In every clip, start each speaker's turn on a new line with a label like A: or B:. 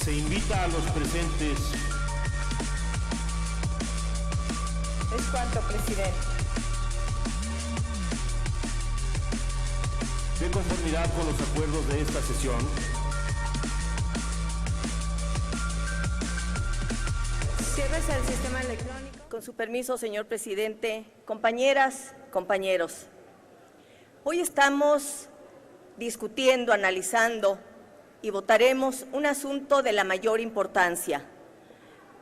A: Se invita a los presentes.
B: Es cuanto, presidente.
A: De conformidad con los acuerdos de esta sesión,
B: Ciérrese el sistema electrónico. Con su permiso, señor presidente, compañeras, compañeros. Hoy estamos discutiendo, analizando y votaremos un asunto de la mayor importancia.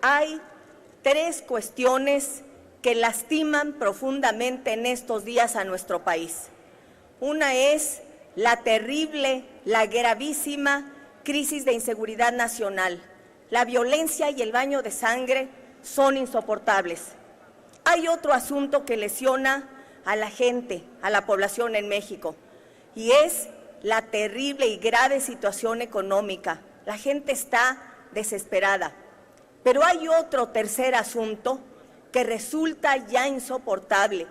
B: Hay tres cuestiones que lastiman profundamente en estos días a nuestro país. Una es la terrible, la gravísima crisis de inseguridad nacional. La violencia y el baño de sangre son insoportables. Hay otro asunto que lesiona a la gente, a la población en México, y es la terrible y grave situación económica. La gente está desesperada. Pero hay otro tercer asunto que resulta ya insoportable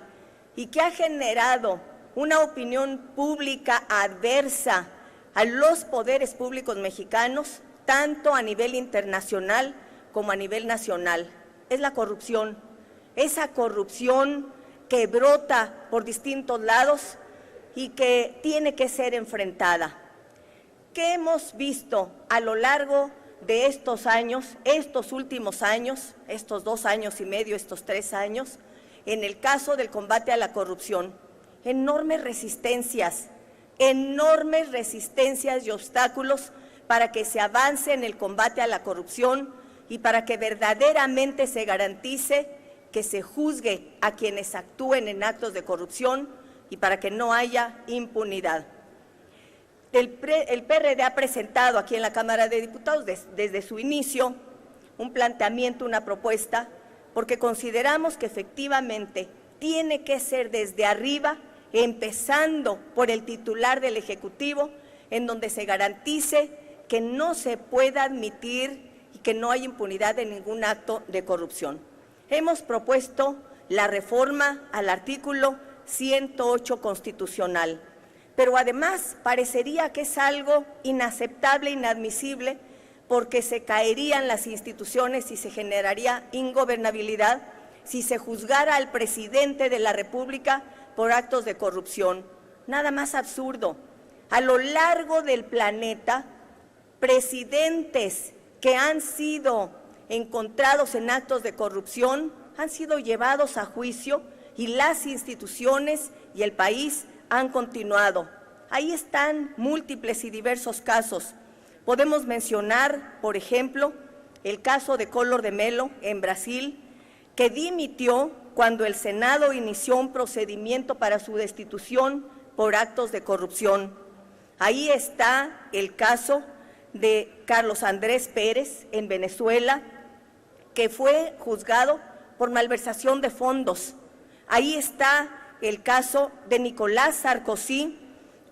B: y que ha generado una opinión pública adversa a los poderes públicos mexicanos, tanto a nivel internacional como a nivel nacional. Es la corrupción, esa corrupción que brota por distintos lados y que tiene que ser enfrentada. ¿Qué hemos visto a lo largo de estos años, estos últimos años, estos 2 años y medio, estos 3 años, en el caso del combate a la corrupción? Enormes resistencias y obstáculos para que se avance en el combate a la corrupción y para que verdaderamente se garantice que se juzgue a quienes actúen en actos de corrupción y para que no haya impunidad. El PRD ha presentado aquí en la Cámara de Diputados desde su inicio un planteamiento, una propuesta, porque consideramos que efectivamente tiene que ser desde arriba, empezando por el titular del Ejecutivo, en donde se garantice que no se pueda admitir y que no hay impunidad de ningún acto de corrupción. Hemos propuesto la reforma al artículo 108 constitucional, pero además parecería que es algo inaceptable, inadmisible, porque se caerían las instituciones y se generaría ingobernabilidad si se juzgara al presidente de la República por actos de corrupción. Nada más absurdo. A lo largo del planeta, presidentes que han sido encontrados en actos de corrupción han sido llevados a juicio y las instituciones y el país han continuado. Ahí están múltiples y diversos casos. Podemos mencionar, por ejemplo, el caso de Collor de Mello en Brasil, que dimitió cuando el Senado inició un procedimiento para su destitución por actos de corrupción. Ahí está el caso de Carlos Andrés Pérez en Venezuela, que fue juzgado por malversación de fondos. Ahí está el caso de Nicolás Sarkozy,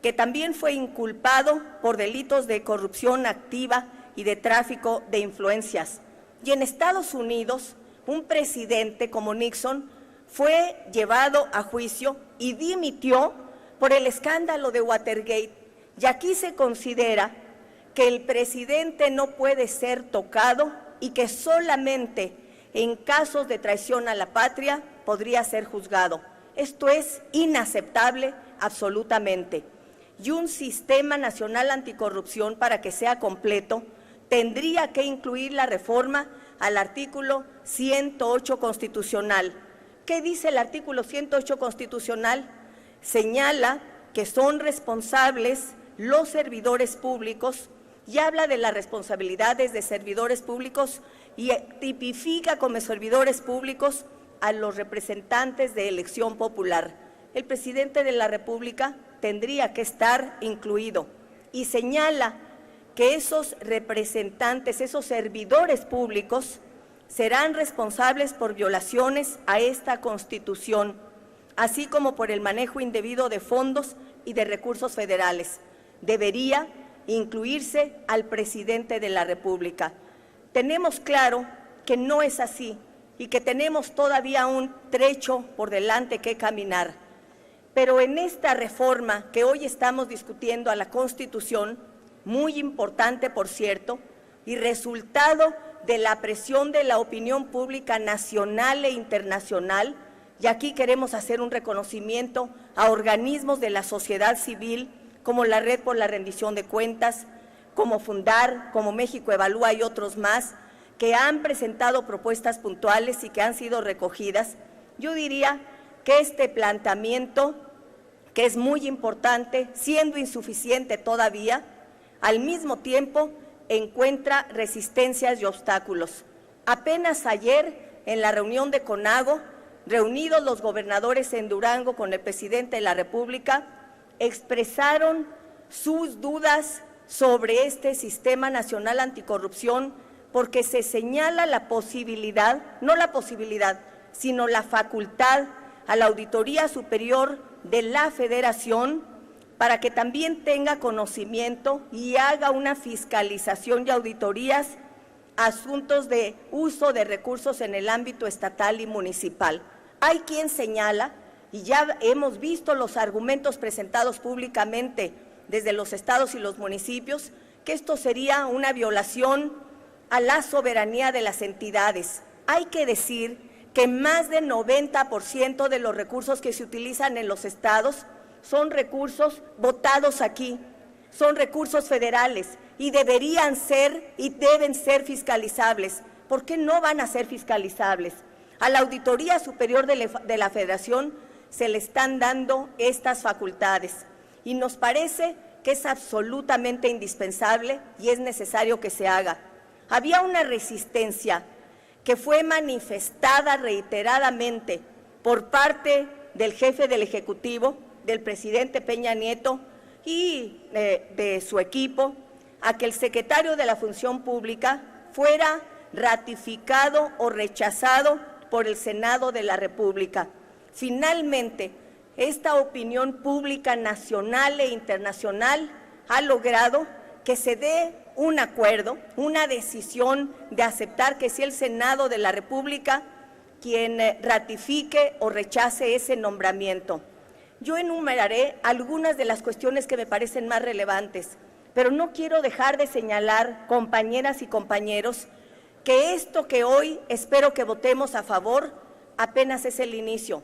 B: que también fue inculpado por delitos de corrupción activa y de tráfico de influencias. Y en Estados Unidos, un presidente como Nixon fue llevado a juicio y dimitió por el escándalo de Watergate. Y aquí se considera que el presidente no puede ser tocado y que solamente en casos de traición a la patria podría ser juzgado. Esto es inaceptable absolutamente. Y un sistema nacional anticorrupción, para que sea completo, tendría que incluir la reforma al artículo 108 constitucional. ¿Qué dice el artículo 108 constitucional? Señala que son responsables los servidores públicos y habla de las responsabilidades de servidores públicos y tipifica como servidores públicos a los representantes de elección popular. El presidente de la República tendría que estar incluido y señala que esos representantes, esos servidores públicos, serán responsables por violaciones a esta Constitución, así como por el manejo indebido de fondos y de recursos federales. Debería incluirse al presidente de la República. Tenemos claro que no es así y que tenemos todavía un trecho por delante que caminar. Pero en esta reforma que hoy estamos discutiendo a la Constitución, muy importante por cierto, y resultado de la presión de la opinión pública nacional e internacional, y aquí queremos hacer un reconocimiento a organismos de la sociedad civil como la Red por la Rendición de Cuentas, como Fundar, como México Evalúa y otros más, que han presentado propuestas puntuales y que han sido recogidas. Yo diría que este planteamiento, que es muy importante, siendo insuficiente todavía, al mismo tiempo encuentra resistencias y obstáculos. Apenas ayer, en la reunión de CONAGO, reunidos los gobernadores en Durango con el presidente de la República, expresaron sus dudas sobre este Sistema Nacional Anticorrupción, porque se señala la posibilidad, no la posibilidad, sino la facultad a la Auditoría Superior de la Federación para que también tenga conocimiento y haga una fiscalización y auditorías a asuntos de uso de recursos en el ámbito estatal y municipal. Hay quien señala, y ya hemos visto los argumentos presentados públicamente desde los estados y los municipios, que esto sería una violación a la soberanía de las entidades. Hay que decir que más del 90% de los recursos que se utilizan en los estados son recursos votados aquí, son recursos federales y deberían ser y deben ser fiscalizables. ¿Por qué no van a ser fiscalizables? A la Auditoría Superior de la Federación se le están dando estas facultades y nos parece que es absolutamente indispensable y es necesario que se haga. Había una resistencia que fue manifestada reiteradamente por parte del jefe del Ejecutivo, del presidente Peña Nieto y de su equipo, a que el secretario de la Función Pública fuera ratificado o rechazado por el Senado de la República. Finalmente, esta opinión pública nacional e internacional ha logrado que se dé un acuerdo, una decisión de aceptar que sea el Senado de la República quien ratifique o rechace ese nombramiento. Yo enumeraré algunas de las cuestiones que me parecen más relevantes, pero no quiero dejar de señalar, compañeras y compañeros, que esto que hoy espero que votemos a favor apenas es el inicio.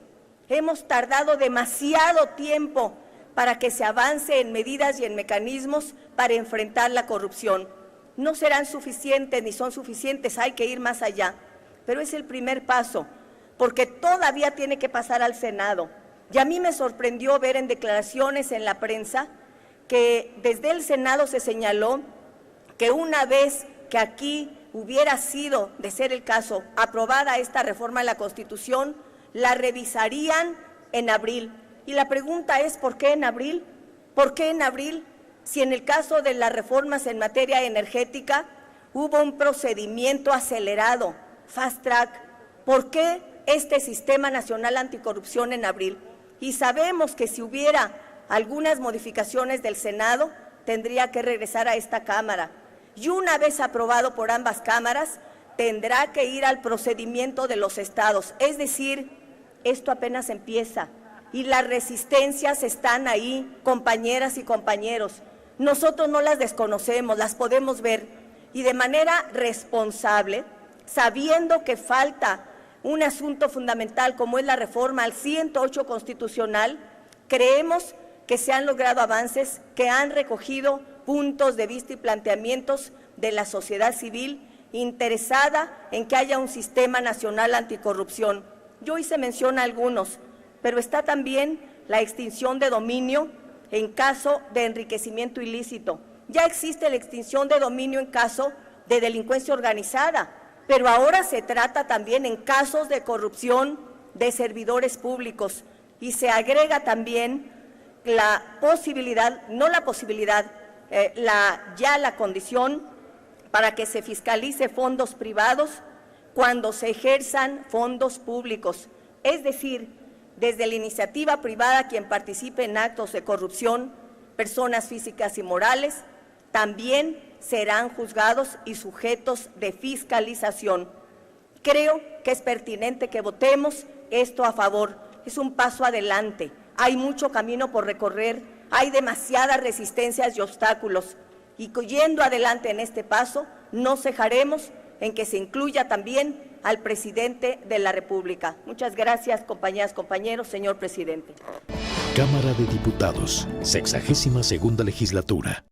B: Hemos tardado demasiado tiempo para que se avance en medidas y en mecanismos para enfrentar la corrupción. No serán suficientes ni son suficientes, hay que ir más allá, pero es el primer paso, porque todavía tiene que pasar al Senado. Y a mí me sorprendió ver en declaraciones en la prensa que desde el Senado se señaló que una vez que aquí hubiera sido, de ser el caso, aprobada esta reforma a la Constitución, la revisarían en abril. Y la pregunta es, ¿por qué en abril? ¿Por qué en abril? Si en el caso de las reformas en materia energética hubo un procedimiento acelerado, fast track, ¿por qué este Sistema Nacional Anticorrupción en abril? Y sabemos que si hubiera algunas modificaciones del Senado, tendría que regresar a esta Cámara. Y una vez aprobado por ambas cámaras, tendrá que ir al procedimiento de los estados. Es decir, esto apenas empieza y las resistencias están ahí, compañeras y compañeros. Nosotros no las desconocemos, las podemos ver y de manera responsable, sabiendo que falta un asunto fundamental como es la reforma al 108 constitucional, creemos que se han logrado avances, que han recogido puntos de vista y planteamientos de la sociedad civil interesada en que haya un Sistema Nacional Anticorrupción. Yo hoy se menciona algunos, pero está también la extinción de dominio en caso de enriquecimiento ilícito. Ya existe la extinción de dominio en caso de delincuencia organizada, pero ahora se trata también en casos de corrupción de servidores públicos y se agrega también la posibilidad, la condición para que se fiscalice fondos privados cuando se ejerzan fondos públicos. Es decir, desde la iniciativa privada quien participe en actos de corrupción, personas físicas y morales, también serán juzgados y sujetos de fiscalización. Creo que es pertinente que votemos esto a favor. Es un paso adelante. Hay mucho camino por recorrer, hay demasiadas resistencias y obstáculos. y yendo adelante en este paso, no cejaremos en que se incluya también al presidente de la República. Muchas gracias, compañeras, compañeros, señor presidente.
C: Cámara de Diputados, 62ª legislatura.